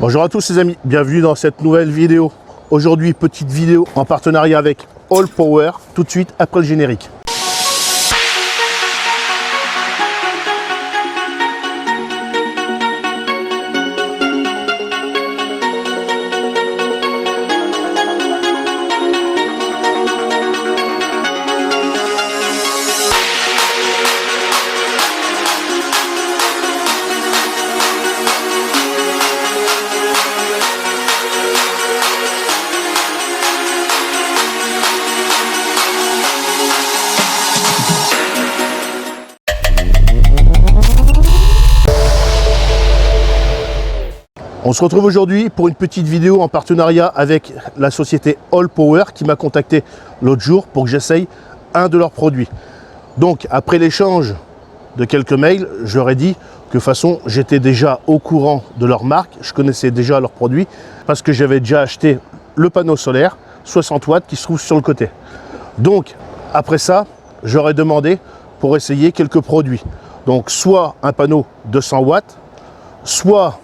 Bonjour à tous les amis, bienvenue dans cette nouvelle vidéo. Aujourd'hui, petite vidéo en partenariat avec All Power, tout de suite après le générique. On se retrouve aujourd'hui pour une petite vidéo en partenariat avec la société All Power qui m'a contacté l'autre jour pour que j'essaye un de leurs produits. Donc après l'échange de quelques mails, je leur ai dit que de toute façon j'étais déjà au courant de leur marque, je connaissais déjà leurs produits parce que j'avais déjà acheté le panneau solaire 60 watts qui se trouve sur le côté. Donc après ça, j'aurais demandé pour essayer quelques produits. Donc soit un panneau 200 watts, soit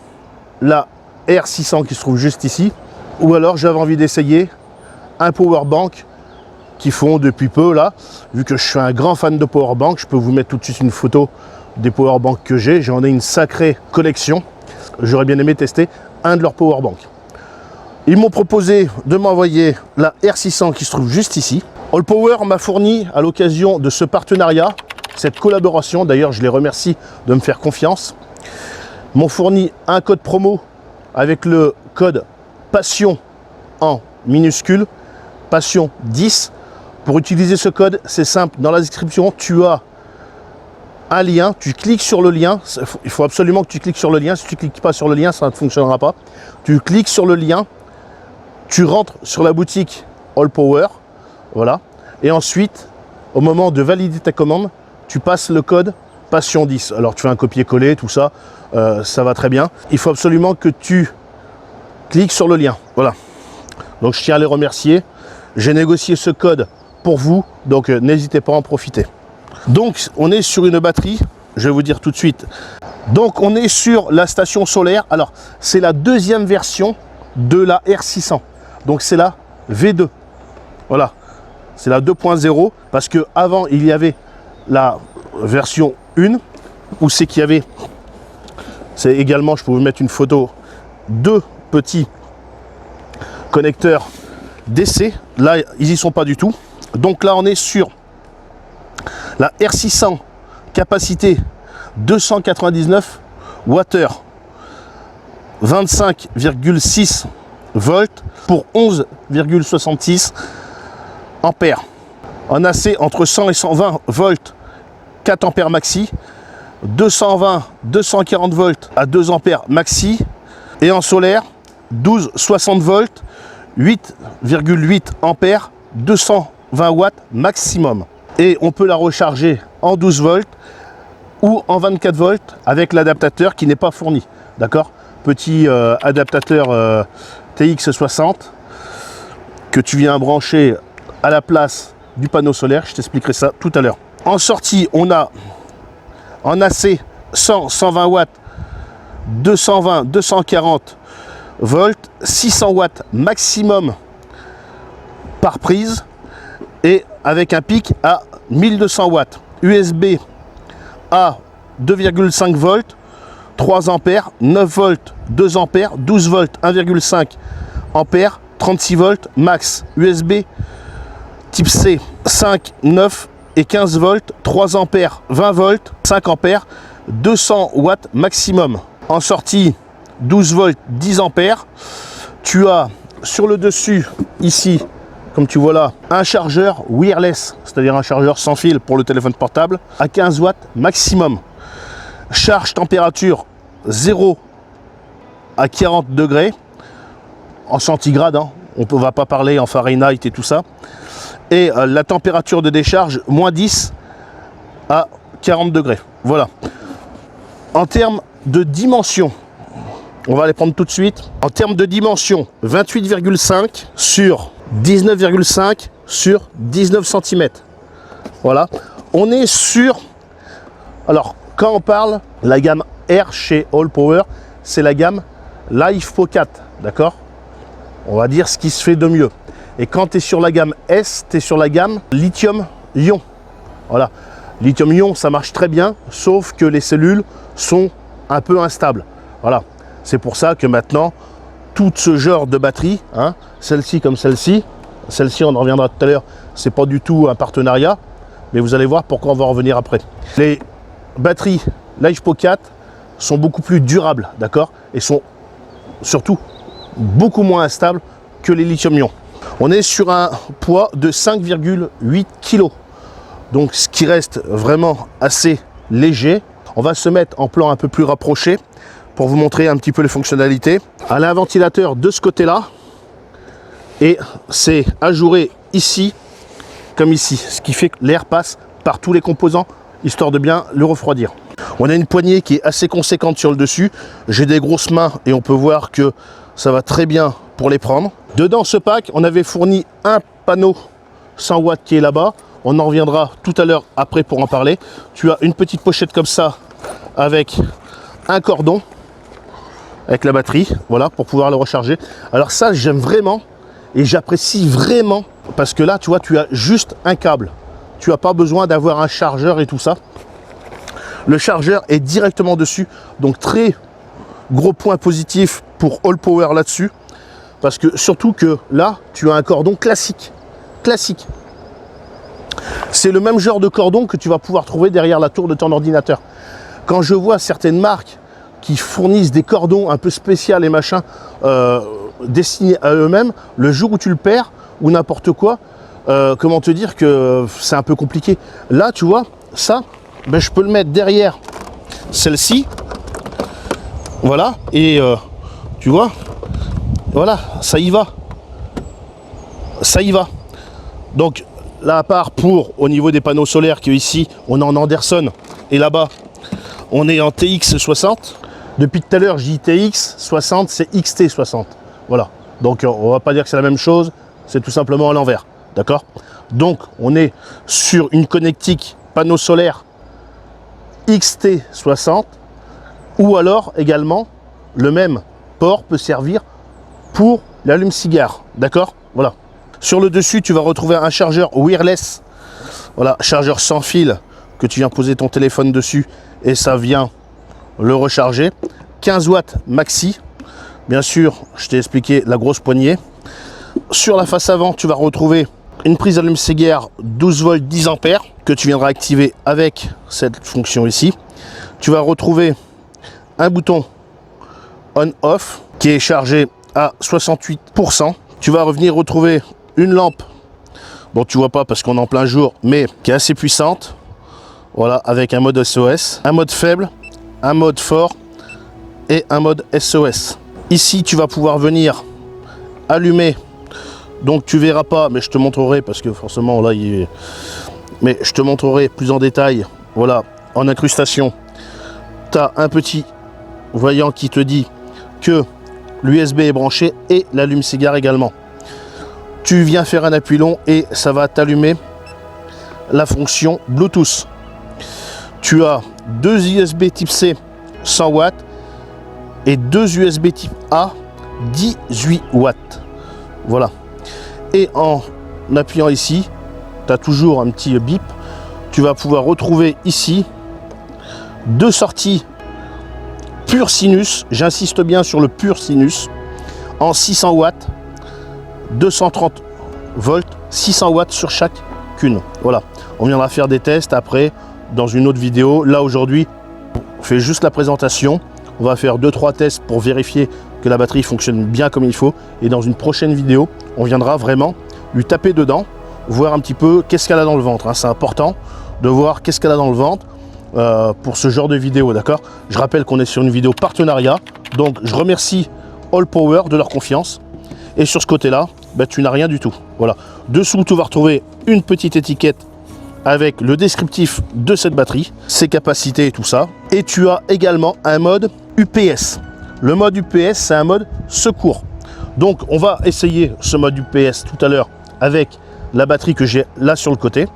la R600 qui se trouve juste ici, ou alors j'avais envie d'essayer un powerbank qui font depuis peu là, vu que je suis un grand fan de powerbank, je peux vous mettre tout de suite une photo des powerbanks que j'ai, j'en ai une sacrée collection, j'aurais bien aimé tester un de leurs powerbanks. Ils m'ont proposé de m'envoyer la R600 qui se trouve juste ici. All Power m'a fourni à l'occasion de ce partenariat, cette collaboration, d'ailleurs je les remercie de me faire confiance, m'ont fourni un code promo avec le code PASSION en minuscule, PASSION 10. Pour utiliser ce code, c'est simple, dans la description, tu as un lien, tu cliques sur le lien, il faut absolument que tu cliques sur le lien, si tu ne cliques pas sur le lien, ça ne fonctionnera pas. Tu cliques sur le lien, tu rentres sur la boutique All Power, voilà, et ensuite, au moment de valider ta commande, tu passes le code PASSION 10. Alors tu fais un copier-coller, tout ça, ça va très bien. Il faut absolument que tu cliques sur le lien. Voilà. Donc je tiens à les remercier. J'ai négocié ce code pour vous, donc n'hésitez pas à en profiter. Donc on est sur une batterie, je vais vous dire tout de suite. Donc on est sur la station solaire. Alors c'est la deuxième version de la R600. Donc c'est la V2. Voilà. C'est la 2.0 parce que avant il y avait la version 1 où c'est qu'il y avait, c'est également, je peux vous mettre une photo, deux petits connecteurs DC. Là ils y sont pas du tout. Donc là on est sur la R600 capacité 299 Wh, 25,6 volts pour 11,66 ampères. En AC entre 100 et 120 volts, 4 ampères maxi, 220, 240 volts à 2 ampères maxi, et en solaire, 12, 60 volts, 8,8 ampères, 220 watts maximum. Et on peut la recharger en 12 volts ou en 24 volts avec l'adaptateur qui n'est pas fourni. D'accord? Petit adaptateur TX60 que tu viens brancher à la place du panneau solaire, je t'expliquerai ça tout à l'heure. En sortie, on a en AC 100, 120 watts, 220, 240 volts, 600 watts maximum par prise et avec un pic à 1200 watts. USB à 2,5 volts, 3 ampères, 9 volts, 2 ampères, 12 volts, 1,5 ampères, 36 volts max. USB type C 5, 9 et 15 volts, 3 ampères, 20 volts, 5 ampères, 200 watts maximum. En sortie 12 volts, 10 ampères. Tu as sur le dessus ici, comme tu vois là, un chargeur wireless, c'est-à-dire un chargeur sans fil pour le téléphone portable à 15 watts maximum. Charge température 0 à 40 degrés en centigrade, hein. On ne va pas parler en Fahrenheit et tout ça. Et la température de décharge, moins 10 à 40 degrés. Voilà. En termes de dimension, on va les prendre tout de suite. En termes de dimension, 28,5 sur 19,5 sur 19 cm. Voilà. On est sur... Alors, quand on parle, la gamme R chez All Power, c'est la gamme LiFePO 4, d'accord? On va dire ce qui se fait de mieux. Et quand tu es sur la gamme S, tu es sur la gamme lithium-ion. Voilà. Lithium-ion, ça marche très bien, sauf que les cellules sont un peu instables. Voilà. C'est pour ça que maintenant, tout ce genre de batterie, hein, celle-ci comme celle-ci, on en reviendra tout à l'heure, c'est pas du tout un partenariat, mais vous allez voir pourquoi on va en revenir après. Les batteries LiFePO 4 sont beaucoup plus durables, d'accord, et sont surtout beaucoup moins instables que les lithium-ion. On est sur un poids de 5,8 kg, donc ce qui reste vraiment assez léger. On va se mettre en plan un peu plus rapproché pour vous montrer un petit peu les fonctionnalités. Elle a un ventilateur de ce côté-là et c'est ajouré ici comme ici, ce qui fait que l'air passe par tous les composants histoire de bien le refroidir. On a une poignée qui est assez conséquente sur le dessus. J'ai des grosses mains et on peut voir que ça va très bien pour les prendre. Dedans ce pack, on avait fourni un panneau 100 watts qui est là-bas. On en reviendra tout à l'heure après pour en parler. Tu as une petite pochette comme ça avec un cordon avec la batterie, voilà, pour pouvoir le recharger. Alors ça, j'aime vraiment et j'apprécie vraiment parce que là, tu vois, tu as juste un câble. Tu n'as pas besoin d'avoir un chargeur et tout ça. Le chargeur est directement dessus, donc très gros point positif pour Allpower là-dessus, parce que surtout que là, tu as un cordon classique. C'est le même genre de cordon que tu vas pouvoir trouver derrière la tour de ton ordinateur. Quand je vois certaines marques qui fournissent des cordons un peu spéciaux et machin, destinés à eux-mêmes, le jour où tu le perds, ou n'importe quoi, comment te dire que c'est un peu compliqué. Là, tu vois, ça, ben, je peux le mettre derrière celle-ci, voilà, et tu vois, voilà, ça y va. Donc là, à part pour au niveau des panneaux solaires, que ici on est en Anderson et là-bas on est en TX60. Depuis tout à l'heure je dis TX60, c'est XT60. Voilà, donc on va pas dire que c'est la même chose, c'est tout simplement à l'envers, d'accord? Donc on est sur une connectique panneau solaire XT60, ou alors également le même port peut servir pour l'allume-cigare, d'accord? Voilà. Sur le dessus, tu vas retrouver un chargeur wireless, voilà, chargeur sans fil, que tu viens poser ton téléphone dessus et ça vient le recharger. 15 watts maxi, bien sûr, je t'ai expliqué la grosse poignée. Sur la face avant, tu vas retrouver une prise allume-cigare 12 volts 10 ampères que tu viendras activer avec cette fonction ici. Tu vas retrouver un bouton on-off qui est chargé à 68%. Tu vas revenir retrouver une lampe, bon tu vois pas parce qu'on est en plein jour, mais qui est assez puissante, voilà, avec un mode SOS, un mode faible, un mode fort et un mode SOS. Ici tu vas pouvoir venir allumer, donc tu verras pas, mais je te montrerai parce que forcément là il est... mais je te montrerai plus en détail. Voilà, en incrustation tu as un petit voyant qui te dit que l'USB est branché et l'allume-cigare également. Tu viens faire un appui long et ça va t'allumer la fonction Bluetooth. Tu as deux USB type C 100 watts et deux USB type A 18 watts. Voilà. Et en appuyant ici, tu as toujours un petit bip. Tu vas pouvoir retrouver ici deux sorties pur sinus. J'insiste bien sur le pur sinus en 600 watts. 230 volts, 600 watts sur chacune. Voilà, on viendra faire des tests après dans une autre vidéo. Là aujourd'hui, on fait juste la présentation. On va faire 2-3 tests pour vérifier que la batterie fonctionne bien comme il faut. Et dans une prochaine vidéo, on viendra vraiment lui taper dedans, voir un petit peu qu'est-ce qu'elle a dans le ventre, hein. C'est important de voir qu'est-ce qu'elle a dans le ventre pour ce genre de vidéo, d'accord? Je rappelle qu'on est sur une vidéo partenariat, donc je remercie Allpower de leur confiance. Et sur ce côté-là, bah, tu n'as rien du tout. Voilà. Dessous, tu vas retrouver une petite étiquette avec le descriptif de cette batterie, ses capacités et tout ça. Et tu as également un mode UPS. Le mode UPS, c'est un mode secours. Donc, on va essayer ce mode UPS tout à l'heure avec la batterie que j'ai là sur le côté.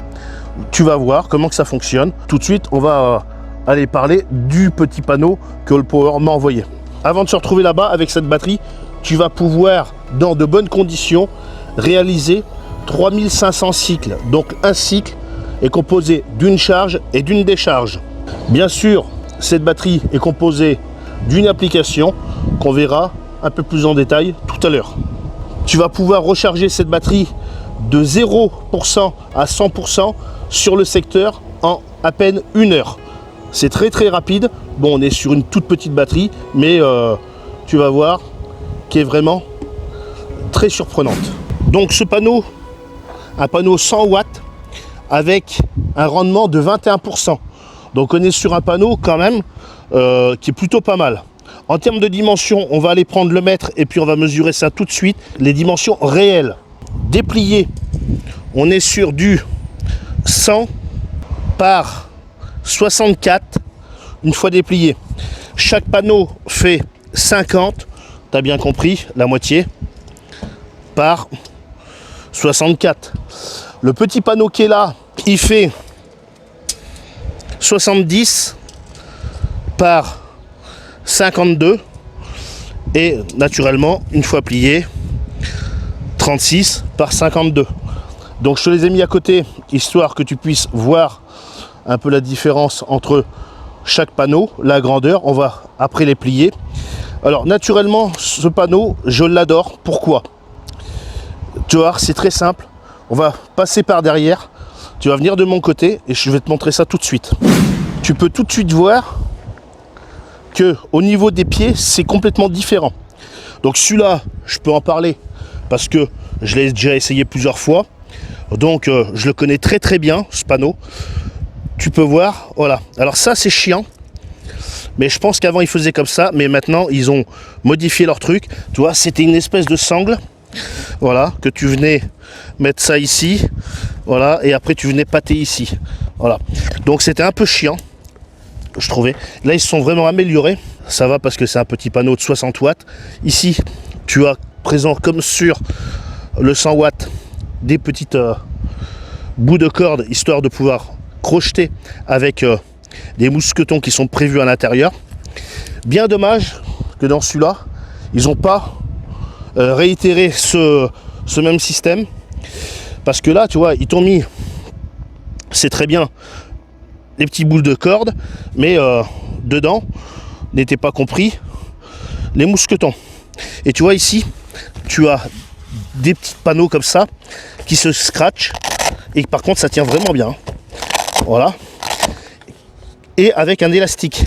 Tu vas voir comment que ça fonctionne. Tout de suite, on va aller parler du petit panneau que Allpower m'a envoyé. avant de se retrouver là-bas avec cette batterie, tu vas pouvoir, dans de bonnes conditions, réaliser 3500 cycles. Donc un cycle est composé d'une charge et d'une décharge. Bien sûr, cette batterie est composée d'une application qu'on verra un peu plus en détail tout à l'heure. Tu vas pouvoir recharger cette batterie de 0% à 100% sur le secteur en à peine 1 heure. C'est très très rapide. Bon, on est sur une toute petite batterie, mais tu vas voir qu'elle est vraiment très surprenante. Donc ce panneau, un panneau 100 watts avec un rendement de 21%. Donc on est sur un panneau quand même qui est plutôt pas mal. En termes de dimensions, on va aller prendre le mètre et puis on va mesurer ça tout de suite. Les dimensions réelles. Déplié, on est sur du 100 par 64 une fois déplié. Chaque panneau fait 50, tu as bien compris, la moitié, par 64. Le petit panneau qui est là, il fait 70 par 52 et naturellement, une fois plié, 36 par 52. Donc je te les ai mis à côté, histoire que tu puisses voir un peu la différence entre chaque panneau, la grandeur. On va après les plier. Alors naturellement, ce panneau, je l'adore. Pourquoi? Tu vois, c'est très simple. On va passer par derrière. Tu vas venir de mon côté et je vais te montrer ça tout de suite. Tu peux tout de suite voir que au niveau des pieds, c'est complètement différent. Donc celui-là, je peux en parler parce que je l'ai déjà essayé plusieurs fois. Donc je le connais très très bien, ce panneau. Tu peux voir, voilà. Alors ça, c'est chiant. Mais je pense qu'avant, ils faisaient comme ça. Mais maintenant, ils ont modifié leur truc. Tu vois, c'était une espèce de sangle. Voilà, que tu venais mettre ça ici. Voilà, et après, tu venais pâter ici. Voilà. Donc, c'était un peu chiant, je trouvais. Là, ils se sont vraiment améliorés. Ça va parce que c'est un petit panneau de 60 watts. Ici, tu as présent, comme sur le 100 watts, des petites bouts de corde, histoire de pouvoir crocheter avec des mousquetons qui sont prévus à l'intérieur. Bien dommage que dans celui-là, ils n'ont pas réitéré ce même système. Parce que là, tu vois, ils t'ont mis, c'est très bien, les petits bouts de corde, mais dedans n'étaient pas compris les mousquetons. Et tu vois ici, tu as des petits panneaux comme ça qui se scratchent et par contre ça tient vraiment bien. Voilà. Et avec un élastique.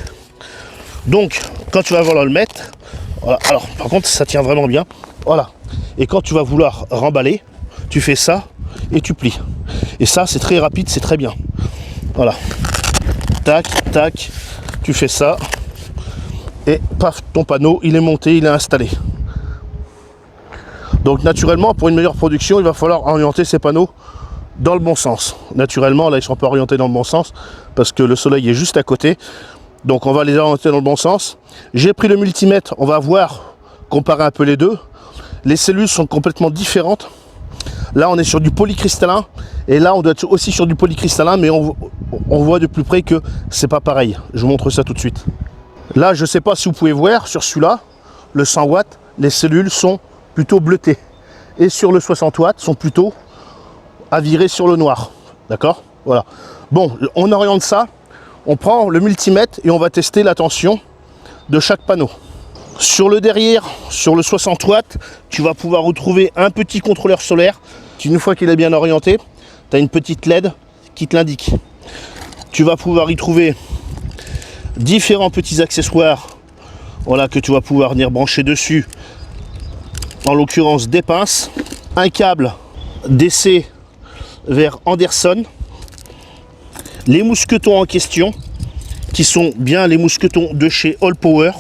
Donc quand tu vas vouloir le mettre, voilà. Alors par contre ça tient vraiment bien. Voilà. Et quand tu vas vouloir remballer, tu fais ça et tu plies. Et ça c'est très rapide, c'est très bien. Voilà. Tac, tac, tu fais ça. Et paf, ton panneau il est monté, il est installé. Donc naturellement, pour une meilleure production, il va falloir orienter ces panneaux dans le bon sens. Naturellement, là, ils ne sont pas orientés dans le bon sens parce que le soleil est juste à côté. Donc on va les orienter dans le bon sens. J'ai pris le multimètre, on va voir, comparer un peu les deux. Les cellules sont complètement différentes. Là, on est sur du polycristallin. Et là, on doit être aussi sur du polycristallin, mais on voit de plus près que c'est pas pareil. Je vous montre ça tout de suite. Là, je ne sais pas si vous pouvez voir, sur celui-là, le 100 watts, les cellules sont plutôt bleutés. Et sur le 60 watts, sont plutôt à virer sur le noir. D'accord? Voilà. Bon, on oriente ça. On prend le multimètre et on va tester la tension de chaque panneau. Sur le derrière, sur le 60 watts, tu vas pouvoir retrouver un petit contrôleur solaire. Une fois qu'il est bien orienté, tu as une petite LED qui te l'indique. Tu vas pouvoir y trouver différents petits accessoires, voilà, que tu vas pouvoir venir brancher dessus. En l'occurrence des pinces, un câble DC vers Anderson, les mousquetons en question, qui sont bien les mousquetons de chez All Power.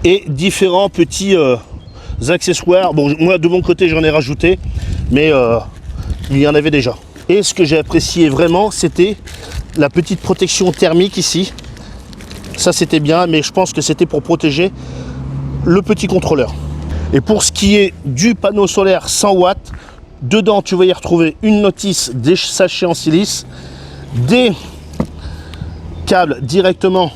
Et différents petits accessoires. Bon, moi de mon côté j'en ai rajouté, mais il y en avait déjà. Et ce que j'ai apprécié vraiment, c'était la petite protection thermique ici. Ça c'était bien, mais je pense que c'était pour protéger le petit contrôleur. Et pour ce qui est du panneau solaire 100 watts, Dedans, tu vas y retrouver une notice, des sachets en silice, des câbles directement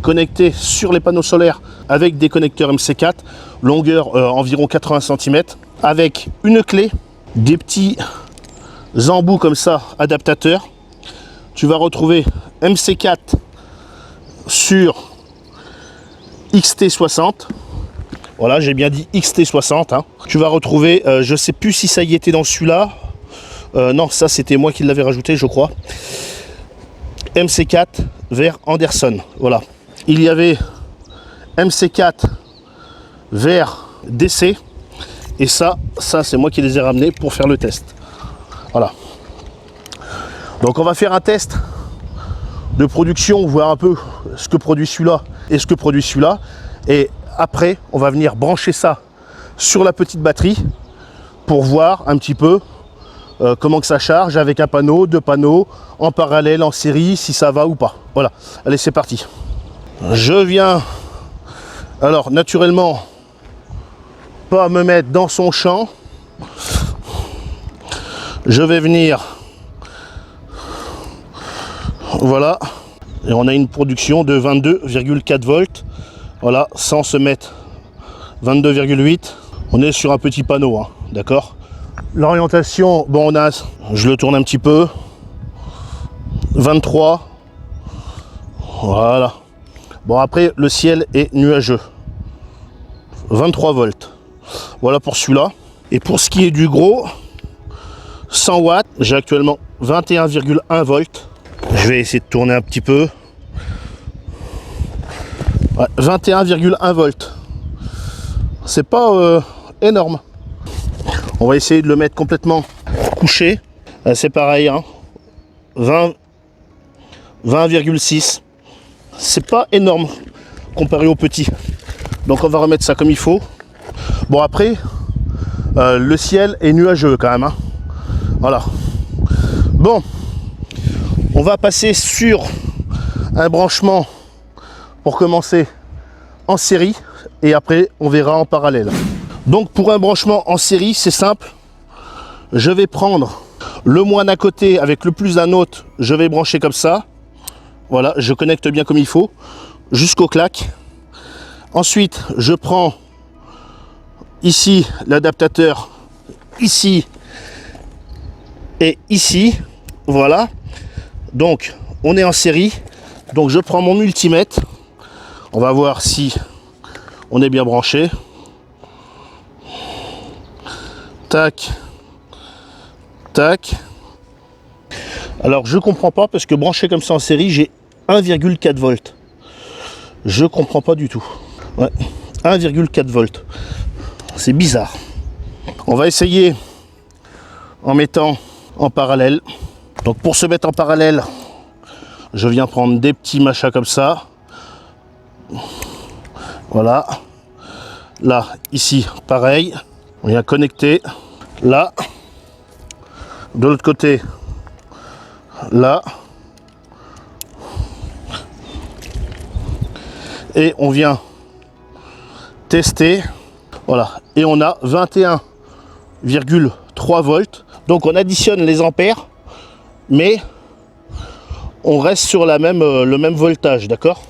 connectés sur les panneaux solaires avec des connecteurs MC4, longueur environ 80 cm, avec une clé, des petits embouts comme ça, adaptateurs. Tu vas retrouver MC4 sur XT60. Voilà, j'ai bien dit XT60. Hein. Tu vas retrouver, je sais plus si ça y était dans celui-là. Non, ça c'était moi qui l'avais rajouté, je crois. MC4 vers Anderson. Voilà. Il y avait MC4 vers DC. Et ça c'est moi qui les ai ramenés pour faire le test. Voilà. Donc on va faire un test de production, voir un peu ce que produit celui-là et ce que produit celui-là. Et après, on va venir brancher ça sur la petite batterie pour voir un petit peu comment que ça charge avec un panneau, deux panneaux, en parallèle, en série, si ça va ou pas. Voilà, allez, c'est parti. Je viens, alors naturellement, pas me mettre dans son champ. Je vais venir, voilà, et on a une production de 22,4 volts. Voilà, sans se mettre 22,8. On est sur un petit panneau, hein, d'accord. L'orientation, bon, on a, je le tourne un petit peu. 23. Voilà. Bon, après, le ciel est nuageux. 23 volts. Voilà pour celui-là. Et pour ce qui est du gros, 100 watts. J'ai actuellement 21,1 volts. Je vais essayer de tourner un petit peu. Ouais, 21,1 volts. C'est pas énorme. On va essayer de le mettre complètement couché. C'est pareil, hein. 20,6. C'est pas énorme comparé au petit. Donc on va remettre ça comme il faut. Bon, après, le ciel est nuageux quand même, hein. Voilà. Bon, on va passer sur un branchement pour commencer en série et après on verra en parallèle. Donc pour un branchement en série, c'est simple. Je vais prendre le moins d'un côté avec le plus d'un autre, je vais brancher comme ça. Voilà, je connecte bien comme il faut jusqu'au claque. Ensuite, je prends ici l'adaptateur, ici et ici. Voilà. Donc on est en série. Donc je prends mon multimètre. On va voir si on est bien branché. Tac. Tac. Alors je comprends pas parce que branché comme ça en série, j'ai 1,4 volts. Je comprends pas du tout. Ouais, 1,4 volts. C'est bizarre. On va essayer en mettant en parallèle. Donc pour se mettre en parallèle, je viens prendre des petits machins comme ça. Voilà. Là, ici, pareil. On vient connecter. Là. De l'autre côté. Là. Et on vient tester. Voilà. Et on a 21,3 volts. Donc on additionne les ampères. Mais on reste sur le même voltage, d'accord?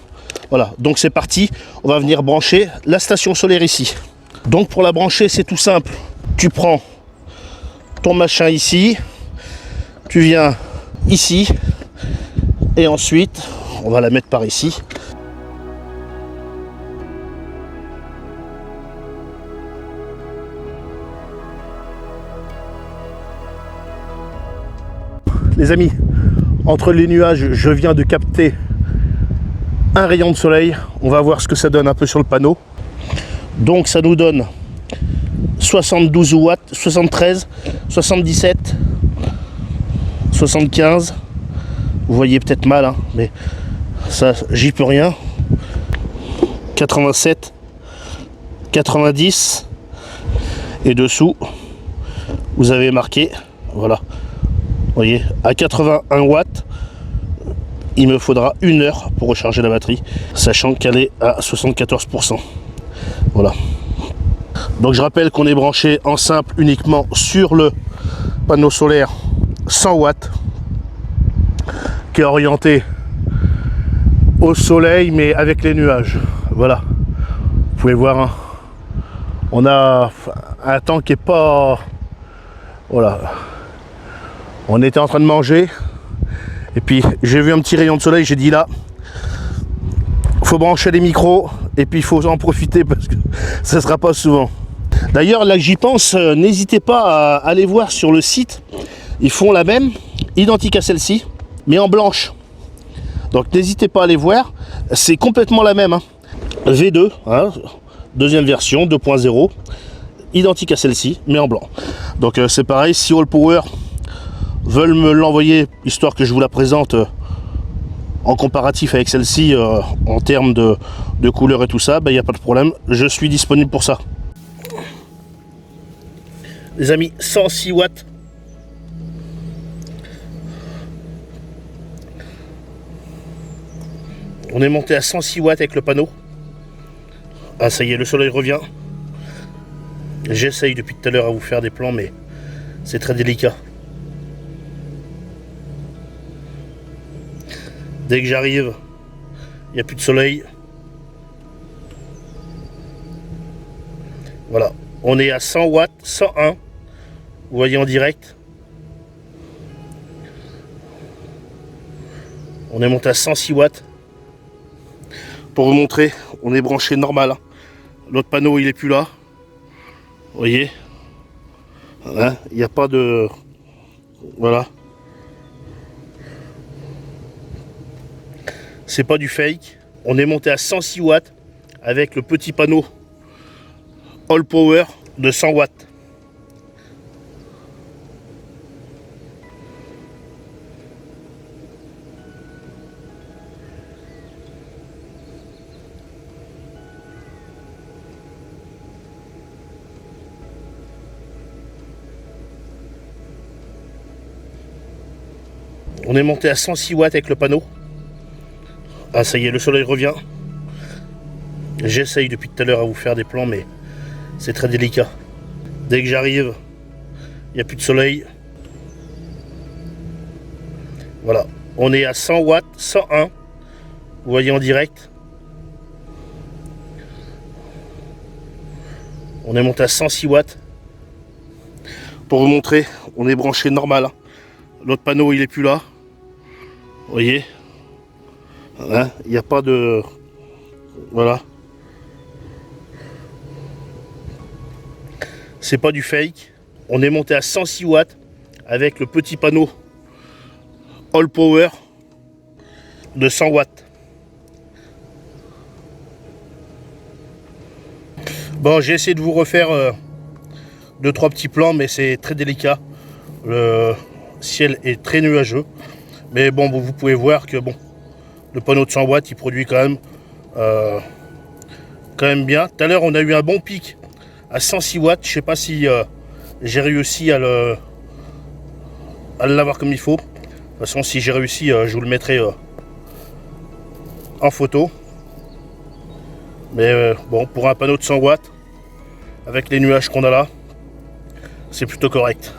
Voilà, donc c'est parti. On va venir brancher la station solaire ici. Donc pour la brancher, c'est tout simple. Tu prends ton machin ici. Tu viens ici. Et ensuite, on va la mettre par ici. Les amis, entre les nuages, je viens de capter un rayon de soleil. On va voir ce que ça donne un peu sur le panneau. Donc ça nous donne 72 watts, 73, 77, 75. Vous voyez peut-être mal, hein, mais ça, j'y peux rien. 87, 90. Et dessous, vous avez marqué, voilà. Vous voyez, à 81 watts, il me faudra 1 heure pour recharger la batterie, sachant qu'elle est à 74%. Voilà. Donc je rappelle qu'on est branché en simple uniquement sur le panneau solaire 100 watts qui est orienté au soleil mais avec les nuages. Voilà, vous pouvez voir, hein. On a un temps qui est pas... Voilà, on était en train de manger et puis j'ai vu un petit rayon de soleil, j'ai dit là faut brancher les micros et puis il faut en profiter parce que ça sera pas souvent. D'ailleurs là que j'y pense, n'hésitez pas à aller voir sur le site, ils font la même, identique à celle-ci mais en blanche. Donc n'hésitez pas à aller voir, c'est complètement la même, hein. V2, hein, deuxième version 2.0, identique à celle-ci mais en blanc. Donc c'est pareil, si All Power veulent me l'envoyer histoire que je vous la présente en comparatif avec celle-ci en termes de couleur et tout ça, il n'y a pas de problème, je suis disponible pour ça. Les amis, 106 watts. On est monté à 106 watts avec le panneau. Ah ça y est, le soleil revient. J'essaye depuis tout à l'heure à vous faire des plans, mais c'est très délicat. Dès que j'arrive, il n'y a plus de soleil. Voilà, on est à 100 watts, 101. Vous voyez en direct. On est monté à 106 watts. Pour vous montrer, on est branché normal. L'autre panneau, il est plus là. Vous voyez, hein, il n'y a pas de... Voilà. C'est pas du fake. On est monté à 106 watts avec le petit panneau All Power de 100 watts. On est monté à 106 watts avec le panneau. Ah ça y est, le soleil revient. J'essaye depuis tout à l'heure à vous faire des plans, mais c'est très délicat. Dès que j'arrive, il n'y a plus de soleil. Voilà, on est à 100 watts, 101. Vous voyez en direct. On est monté à 106 watts. Pour vous montrer, on est branché normal. L'autre panneau, il est plus là. Vous voyez, hein, il n'y a pas de... Voilà. C'est pas du fake. On est monté à 106 watts avec le petit panneau All Power de 100 watts. Bon, j'ai essayé de vous refaire 2-3 petits plans, mais c'est très délicat. Le ciel est très nuageux. Mais bon, vous pouvez voir que bon, le panneau de 100 watts, il produit quand même bien. Tout à l'heure, on a eu un bon pic à 106 watts. Je sais pas si j'ai réussi à l'avoir comme il faut. De toute façon, si j'ai réussi, je vous le mettrai en photo. Mais bon, pour un panneau de 100 watts, avec les nuages qu'on a là, c'est plutôt correct.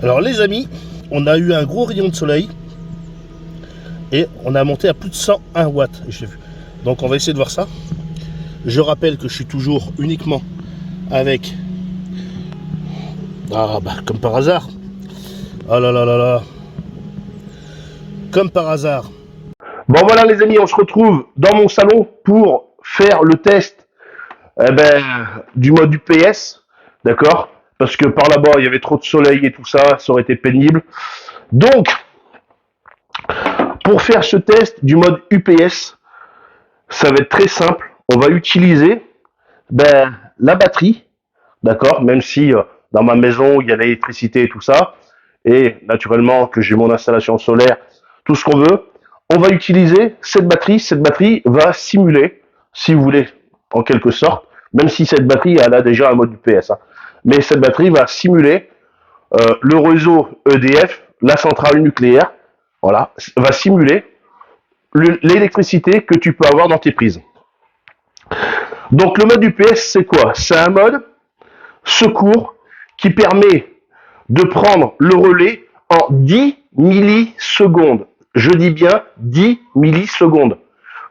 Alors les amis, on a eu un gros rayon de soleil et on a monté à plus de 101 watts, j'ai vu. Donc on va essayer de voir ça. Je rappelle que je suis toujours uniquement avec... Ah bah comme par hasard. Ah là là là là. Comme par hasard. Bon voilà les amis, on se retrouve dans mon salon pour faire le test du mode UPS. D'accord? Parce que par là-bas, il y avait trop de soleil et tout ça, ça aurait été pénible. Donc, pour faire ce test du mode UPS, ça va être très simple. On va utiliser la batterie, d'accord, même si dans ma maison, il y a l'électricité et tout ça, et naturellement que j'ai mon installation solaire, tout ce qu'on veut. On va utiliser cette batterie. Cette batterie va simuler, si vous voulez, en quelque sorte, même si cette batterie, elle a déjà un mode UPS, hein. Mais cette batterie va simuler le réseau EDF, la centrale nucléaire, voilà, va simuler l'électricité que tu peux avoir dans tes prises. Donc le mode UPS, c'est quoi? C'est un mode secours qui permet de prendre le relais en 10 millisecondes. Je dis bien 10 millisecondes.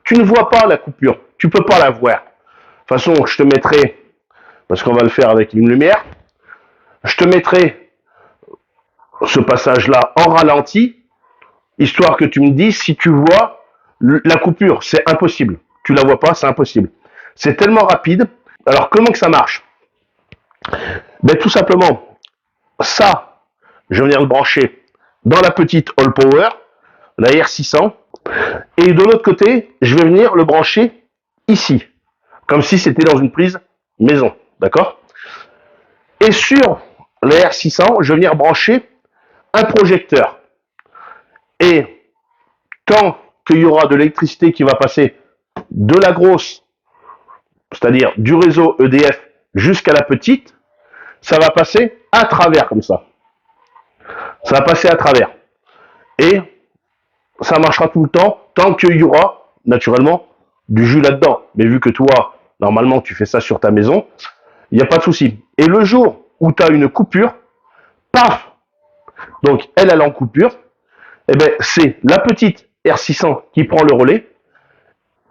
Tu ne vois pas la coupure, tu peux pas la voir. De toute façon, je te mettrai, parce qu'on va le faire avec une lumière, je te mettrai ce passage-là en ralenti, histoire que tu me dises si tu vois la coupure. C'est impossible. Tu la vois pas, c'est impossible. C'est tellement rapide. Alors comment que ça marche? Ben tout simplement, ça, je vais venir le brancher dans la petite All Power, la R600, et de l'autre côté, je vais venir le brancher ici, comme si c'était dans une prise maison, d'accord? Et sur la R600, je vais venir brancher un projecteur. Et tant qu'il y aura de l'électricité qui va passer de la grosse, c'est-à-dire du réseau EDF jusqu'à la petite, ça va passer à travers comme ça. Ça va passer à travers. Et ça marchera tout le temps, tant qu'il y aura, naturellement, du jus là-dedans. Mais vu que toi, normalement, tu fais ça sur ta maison, il n'y a pas de souci. Et le jour où tu as une coupure, paf, donc elle est en coupure, eh ben, c'est la petite R600 qui prend le relais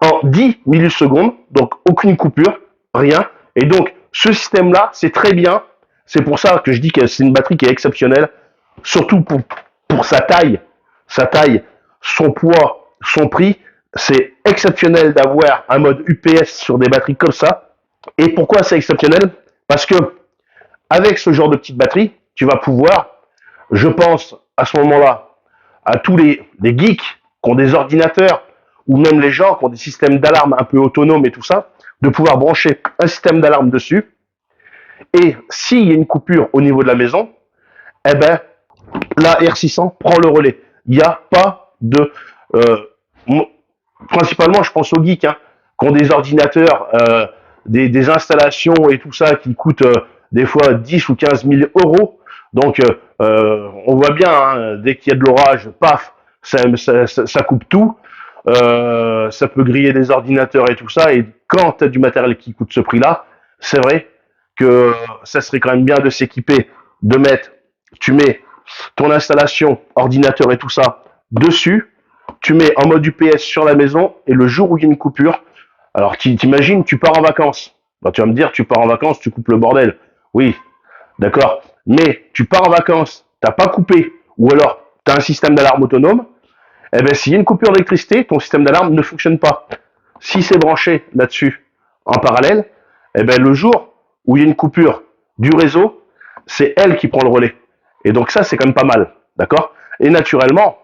en 10 millisecondes, donc aucune coupure, rien. Et donc, ce système-là, c'est très bien. C'est pour ça que je dis que c'est une batterie qui est exceptionnelle, surtout pour sa taille, son poids, son prix. C'est exceptionnel d'avoir un mode UPS sur des batteries comme ça. Et pourquoi c'est exceptionnel? Parce que avec ce genre de petite batterie, tu vas pouvoir, je pense à ce moment-là, à tous les geeks qui ont des ordinateurs, ou même les gens qui ont des systèmes d'alarme un peu autonomes et tout ça, de pouvoir brancher un système d'alarme dessus. Et s'il y a une coupure au niveau de la maison, eh ben, la R600 prend le relais. Il n'y a pas de... principalement, je pense aux geeks, hein, qui ont des ordinateurs, des installations et tout ça qui coûtent des fois 10 ou 15 000 euros. Donc, on voit bien, hein, dès qu'il y a de l'orage, paf, ça coupe tout. Ça peut griller des ordinateurs et tout ça. Et quand tu as du matériel qui coûte ce prix-là, c'est vrai que ça serait quand même bien de s'équiper, de mettre, tu mets ton installation, ordinateur et tout ça dessus, tu mets en mode UPS sur la maison, et le jour où il y a une coupure, alors t'imagines, tu pars en vacances. Ben, tu vas me dire, tu pars en vacances, tu coupes le bordel. Oui, d'accord. Mais tu pars en vacances, t'as pas coupé, ou alors tu as un système d'alarme autonome, eh bien, s'il y a une coupure d'électricité, ton système d'alarme ne fonctionne pas. Si c'est branché là-dessus en parallèle, eh bien, le jour où il y a une coupure du réseau, c'est elle qui prend le relais. Et donc ça, c'est quand même pas mal, d'accord? Et naturellement,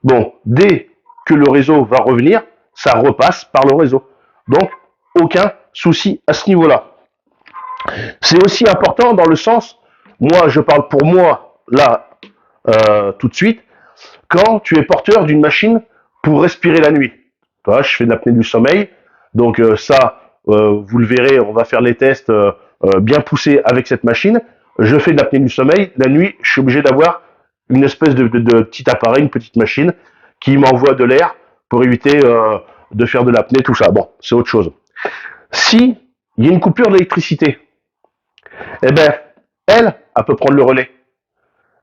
bon, dès que le réseau va revenir, ça repasse par le réseau. Donc, aucun souci à ce niveau-là. C'est aussi important dans le sens, moi, je parle pour moi, là, tout de suite, quand tu es porteur d'une machine pour respirer la nuit. Toi, je fais de l'apnée du sommeil, donc vous le verrez, on va faire les tests bien poussés avec cette machine. Je fais de l'apnée du sommeil. La nuit, je suis obligé d'avoir une espèce de petit appareil, une petite machine qui m'envoie de l'air pour éviter de faire de l'apnée, tout ça. Bon, c'est autre chose. Si il y a une coupure d'électricité, eh ben, elle peut prendre le relais.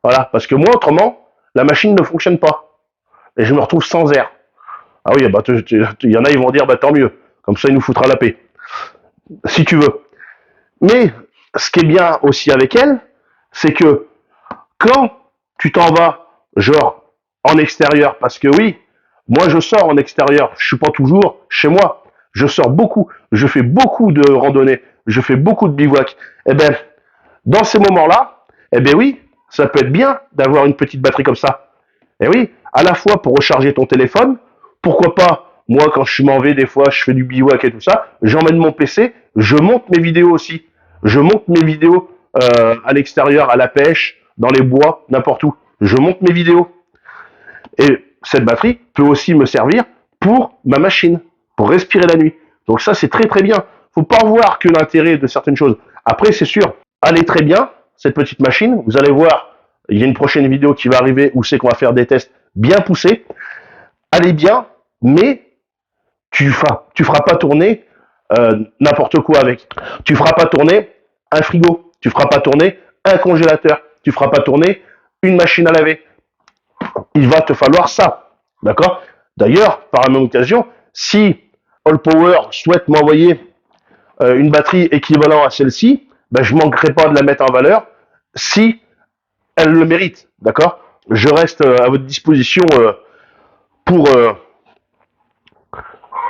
Voilà, parce que moi, autrement, la machine ne fonctionne pas. Et je me retrouve sans air. Ah oui, bah, il y en a, ils vont dire, bah, tant mieux. Comme ça, il nous foutra la paix. Si tu veux. Mais, ce qui est bien aussi avec elle, c'est que quand tu t'en vas, genre, en extérieur, parce que oui, moi, je sors en extérieur. Je suis pas toujours chez moi. Je sors beaucoup. Je fais beaucoup de randonnées. Je fais beaucoup de bivouac. Eh ben, dans ces moments-là, eh ben oui, ça peut être bien d'avoir une petite batterie comme ça. Eh oui, à la fois pour recharger ton téléphone, pourquoi pas, moi quand je m'en vais, des fois je fais du bivouac et tout ça, j'emmène mon PC, je monte mes vidéos aussi. Je monte mes vidéos à l'extérieur, à la pêche, dans les bois, n'importe où. Je monte mes vidéos. Et cette batterie peut aussi me servir pour ma machine, pour respirer la nuit. Donc ça c'est très très bien. Faut pas voir que l'intérêt de certaines choses. Après c'est sûr, elle est très bien, cette petite machine. Vous allez voir, il y a une prochaine vidéo qui va arriver où c'est qu'on va faire des tests bien poussés. Elle est bien, mais tu feras pas tourner n'importe quoi avec. Tu feras pas tourner un frigo, tu feras pas tourner un congélateur, tu feras pas tourner une machine à laver. Il va te falloir ça, d'accord? D'ailleurs, par la même occasion, si All Power souhaite m'envoyer une batterie équivalente à celle-ci, ben, je ne manquerai pas de la mettre en valeur si elle le mérite, d'accord? Je reste à votre disposition pour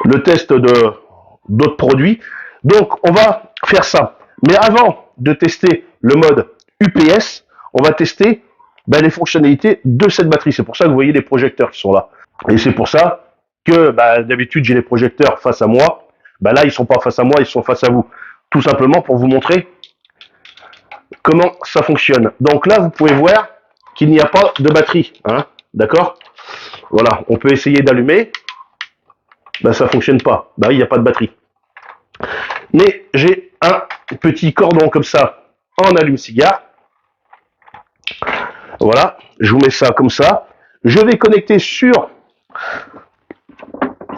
le test de d'autres produits. Donc, on va faire ça. Mais avant de tester le mode UPS, on va tester ben, les fonctionnalités de cette batterie. C'est pour ça que vous voyez les projecteurs qui sont là. Et c'est pour ça que ben, d'habitude, j'ai les projecteurs face à moi. Ben, là, ils ne sont pas face à moi, ils sont face à vous. Tout simplement pour vous montrer comment ça fonctionne. Donc là, vous pouvez voir qu'il n'y a pas de batterie. Hein, d'accord? Voilà, on peut essayer d'allumer. Ben, ça ne fonctionne pas. Ben, il n'y a pas de batterie. Mais j'ai un petit cordon comme ça en allume-cigare. Voilà, je vous mets ça comme ça. Je vais connecter sur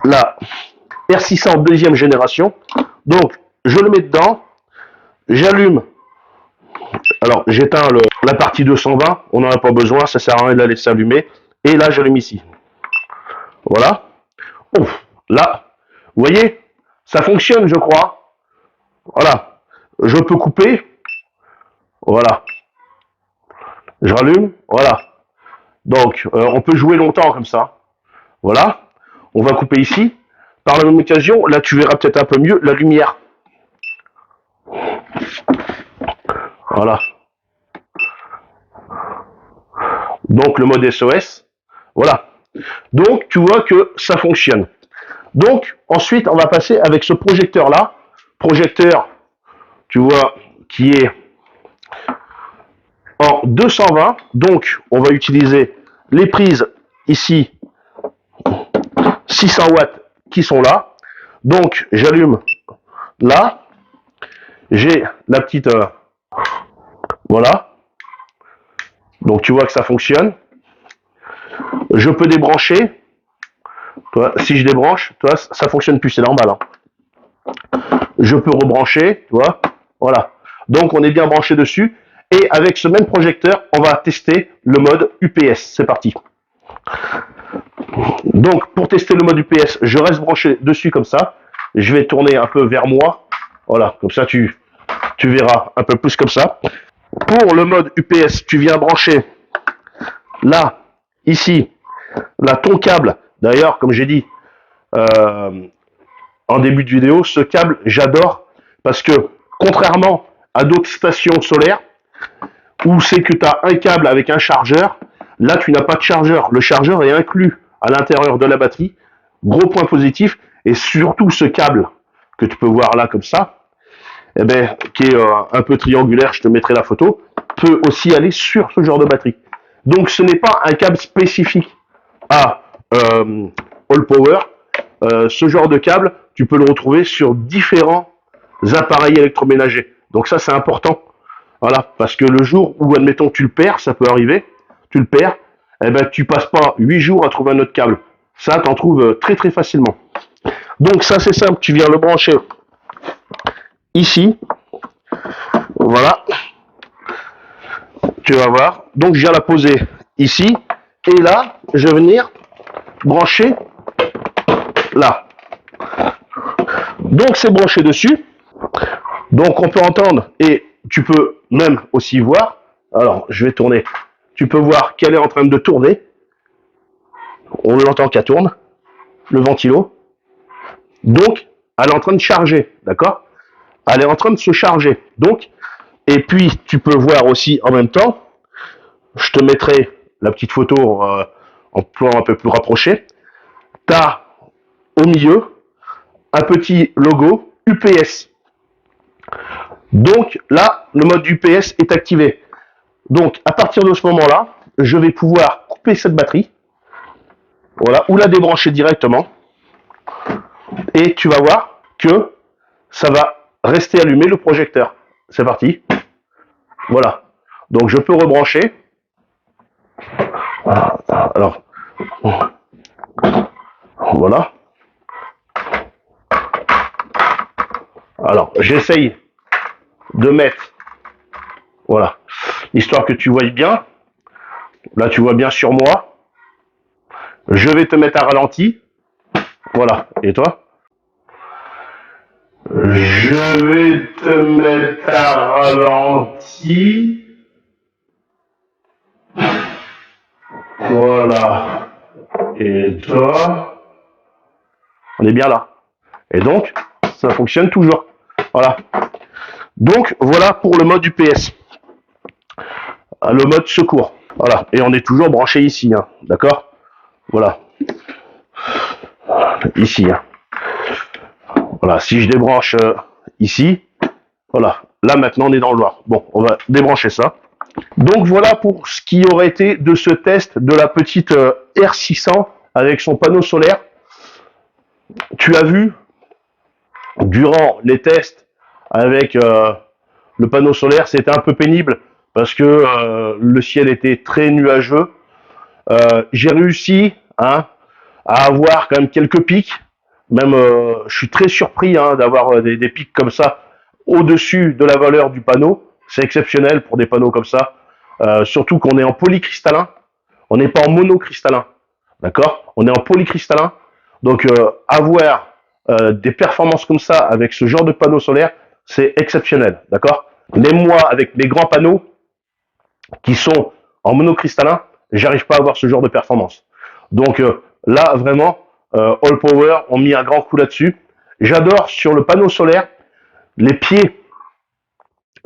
la R600 deuxième génération. Donc, je le mets dedans. J'allume. Alors, j'éteins la partie 220. On n'en a pas besoin. Ça sert à rien de la laisser allumer. Et là, j'allume ici. Voilà. Ouf, là, vous voyez, ça fonctionne, je crois. Voilà. Je peux couper. Voilà. Je rallume. Voilà. Donc, on peut jouer longtemps comme ça. Voilà. On va couper ici. Par la même occasion, là, tu verras peut-être un peu mieux la lumière. Voilà. Donc, le mode SOS. Voilà. Donc, tu vois que ça fonctionne. Donc, ensuite, on va passer avec ce projecteur-là. Projecteur, tu vois, qui est en 220. Donc, on va utiliser les prises ici, 600 watts qui sont là. Donc, j'allume là. J'ai la petite... voilà. Donc, tu vois que ça fonctionne. Je peux débrancher. Toi, si je débranche, toi, ça fonctionne plus, c'est normal. Hein. Je peux rebrancher, tu vois. Voilà. Donc, on est bien branché dessus. Et avec ce même projecteur, on va tester le mode UPS. C'est parti. Donc, pour tester le mode UPS, je reste branché dessus comme ça. Je vais tourner un peu vers moi. Voilà, comme ça, tu verras un peu plus comme ça. Pour le mode UPS, tu viens brancher là, ici, là, ton câble. D'ailleurs, comme j'ai dit en début de vidéo, ce câble, j'adore parce que, contrairement à d'autres stations solaires, où c'est que tu as un câble avec un chargeur, là, tu n'as pas de chargeur. Le chargeur est inclus à l'intérieur de la batterie. Gros point positif. Et surtout, ce câble que tu peux voir là, comme ça, eh ben, qui est un peu triangulaire, je te mettrai la photo, peut aussi aller sur ce genre de batterie. Donc, ce n'est pas un câble spécifique à All Power. Ce genre de câble, tu peux le retrouver sur différents appareils électroménagers. Donc ça, c'est important. Voilà, parce que le jour où, admettons, tu le perds, ça peut arriver, tu le perds, eh ben, tu passes pas 8 jours à trouver un autre câble. Ça, tu en trouves très très facilement. Donc ça, c'est simple, tu viens le brancher ici. Voilà. Tu vas voir. Donc, je viens la poser ici. Et là, je vais venir brancher là. Donc, c'est branché dessus. Donc, on peut entendre et tu peux même aussi voir. Alors, je vais tourner. Tu peux voir qu'elle est en train de tourner. On l'entend qu'elle tourne. Le ventilo. Donc, elle est en train de charger. D'accord? Elle est en train de se charger. Donc, et puis, tu peux voir aussi en même temps, je te mettrai la petite photo en plan un peu plus rapproché. Tu as au milieu un petit logo UPS. Donc là, le mode UPS est activé. Donc à partir de ce moment-là, je vais pouvoir couper cette batterie. Voilà, ou la débrancher directement. Et tu vas voir que ça va rester allumé le projecteur. C'est parti. Voilà. Donc je peux rebrancher. Alors, voilà. j'essaye de mettre, voilà, histoire que tu voyes bien. Là, tu vois bien sur moi. Je vais te mettre à ralenti. Voilà. Et toi? Je vais te mettre à ralenti. Voilà. Et toi? On est bien là. Et donc, ça fonctionne toujours. Voilà. Donc, voilà pour le mode UPS. Le mode secours. Voilà. Et on est toujours branché ici. Hein. D'accord? Voilà. Ici. Hein. Voilà. Si je débranche ici, voilà. Là, maintenant, on est dans le noir. Bon, on va débrancher ça. Donc, voilà pour ce qui aurait été de ce test de la petite R600 avec son panneau solaire. Tu as vu, durant les tests avec le panneau solaire, c'était un peu pénible parce que le ciel était très nuageux. J'ai réussi hein, à avoir quand même quelques pics. Même, je suis très surpris hein, d'avoir des pics comme ça au-dessus de la valeur du panneau. C'est exceptionnel pour des panneaux comme ça. Surtout qu'on est en polycristallin. On n'est pas en monocristallin. D'accord? On est en polycristallin. Donc, avoir des performances comme ça avec ce genre de panneau solaire, c'est exceptionnel. D'accord? Même moi, avec mes grands panneaux qui sont en monocristallin, j'arrive pas à avoir ce genre de performance. Donc là, vraiment, All Power ont mis un grand coup là-dessus. J'adore sur le panneau solaire les pieds,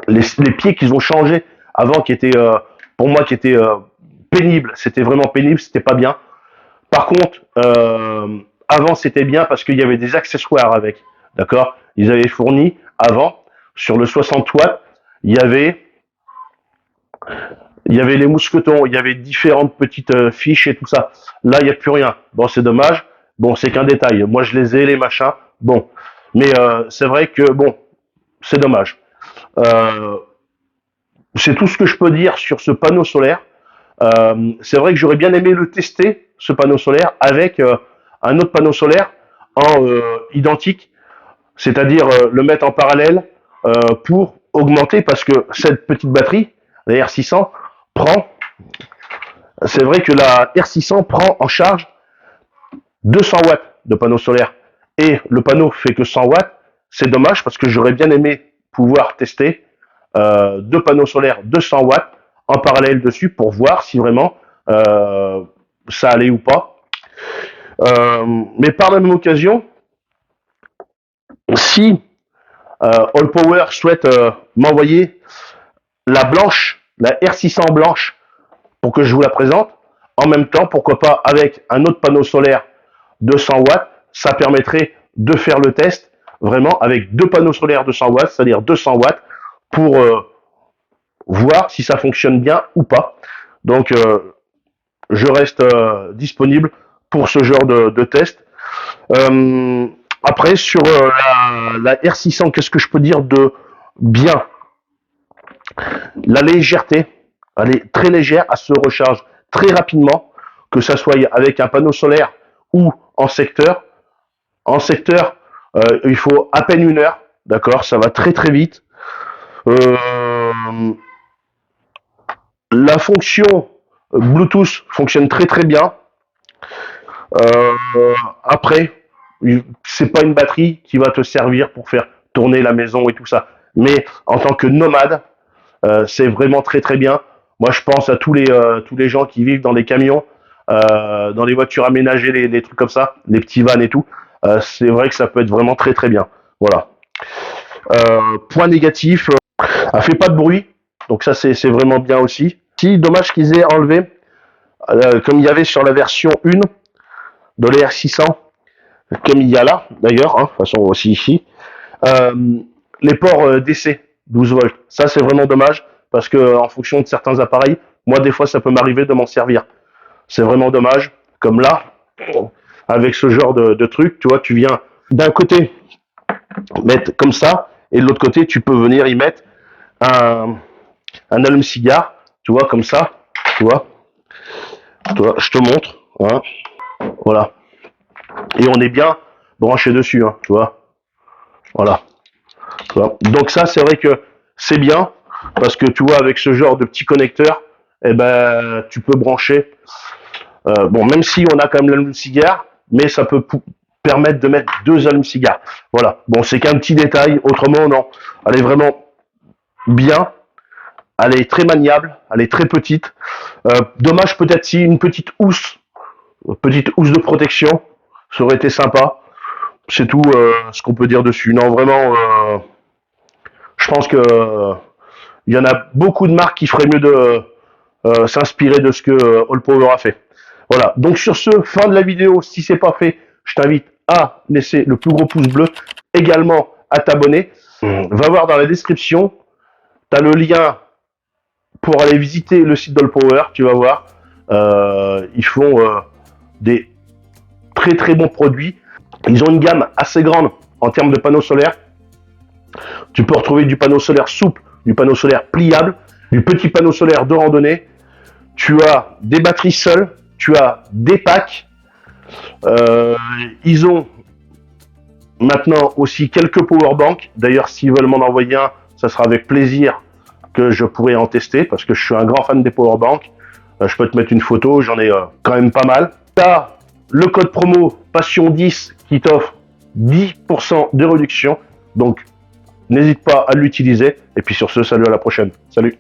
les pieds qu'ils ont changé avant, qui étaient pour moi qui étaient pénibles. C'était vraiment pénible, c'était pas bien. Par contre, avant c'était bien parce qu'il y avait des accessoires avec. D'accord? Ils avaient fourni avant sur le 60 watts, il y avait les mousquetons, il y avait différentes petites fiches et tout ça. Là, il n'y a plus rien. Bon, c'est dommage. Bon, c'est qu'un détail. Moi, je les ai, les machins. Bon. Mais c'est vrai que, bon, c'est dommage. Euh, c'est tout ce que je peux dire sur ce panneau solaire. C'est vrai que j'aurais bien aimé le tester, ce panneau solaire, avec un autre panneau solaire en identique, c'est-à-dire le mettre en parallèle pour augmenter, parce que cette petite batterie, la R600, prend, c'est vrai que la R600 prend en charge 200 watts de panneau solaire et le panneau fait que 100 watts. C'est dommage parce que j'aurais bien aimé pouvoir tester deux panneaux solaires de 100 watts en parallèle dessus pour voir si vraiment ça allait ou pas. Mais par la même occasion, si All Power souhaite m'envoyer la blanche, la R600 blanche, pour que je vous la présente, en même temps, pourquoi pas avec un autre panneau solaire de 100 watts, ça permettrait de faire le test vraiment avec deux panneaux solaires de 100 watts, c'est-à-dire 200 watts, pour voir si ça fonctionne bien ou pas. Donc, je reste disponible pour ce genre de test. Après, sur la R600, qu'est-ce que je peux dire de bien? La légèreté, elle est très légère, elle se recharge très rapidement, que ça soit avec un panneau solaire ou en secteur. En secteur, il faut à peine 1 heure, d'accord, ça va très très vite. Euh, la fonction Bluetooth fonctionne très très bien. Après, c'est pas une batterie qui va te servir pour faire tourner la maison et tout ça. Mais en tant que nomade, c'est vraiment très très bien. Moi, je pense à tous les gens qui vivent dans les camions, dans les voitures aménagées, les trucs comme ça, les petits vans et tout. C'est vrai que ça peut être vraiment très très bien. Voilà. Point négatif, elle fait pas de bruit, donc ça c'est vraiment bien aussi. Si, dommage qu'ils aient enlevé, comme il y avait sur la version 1 de l'ER600, comme il y a là d'ailleurs, hein, de toute façon aussi ici, euh, les ports DC 12 volts. Ça c'est vraiment dommage parce que en fonction de certains appareils, moi des fois ça peut m'arriver de m'en servir. C'est vraiment dommage. Comme là, avec ce genre de truc, tu vois, tu viens d'un côté mettre comme ça et de l'autre côté tu peux venir y mettre un, un allume-cigare, tu vois, comme ça, tu vois, je te montre, hein, voilà. Et on est bien branché dessus, hein, tu vois, voilà. Voilà. Donc ça, c'est vrai que c'est bien, parce que tu vois, avec ce genre de petit connecteur, eh ben, tu peux brancher. Bon, même si on a quand même l'allume-cigare, mais ça peut permettre de mettre 2 allumes-cigares. Voilà. Bon, c'est qu'un petit détail. Autrement, non. Elle est vraiment bien. Elle est très maniable. Elle est très petite. Dommage peut-être si une petite housse de protection, ça aurait été sympa. C'est tout ce qu'on peut dire dessus. Non, vraiment, je pense que il y en a beaucoup de marques qui feraient mieux de s'inspirer de ce que All Power a fait. Voilà. Donc sur ce, fin de la vidéo. Si c'est pas fait, je t'invite à laisser le plus gros pouce bleu, également à t'abonner. Va voir dans la description, tu as le lien pour aller visiter le site d'All Power. Tu vas voir, ils font des très très bons produits. Ils ont une gamme assez grande en termes de panneaux solaires. Tu peux retrouver du panneau solaire souple, du panneau solaire pliable, du petit panneau solaire de randonnée. Tu as des batteries seules, tu as des packs. Ils ont maintenant aussi quelques powerbanks. D'ailleurs, s'ils veulent m'en envoyer un, ça sera avec plaisir que je pourrai en tester, parce que je suis un grand fan des powerbanks. Je peux te mettre une photo, j'en ai quand même pas mal. Tu as le code promo Passion10 qui t'offre 10% de réduction. Donc, n'hésite pas à l'utiliser. Et puis sur ce, salut, à la prochaine. Salut.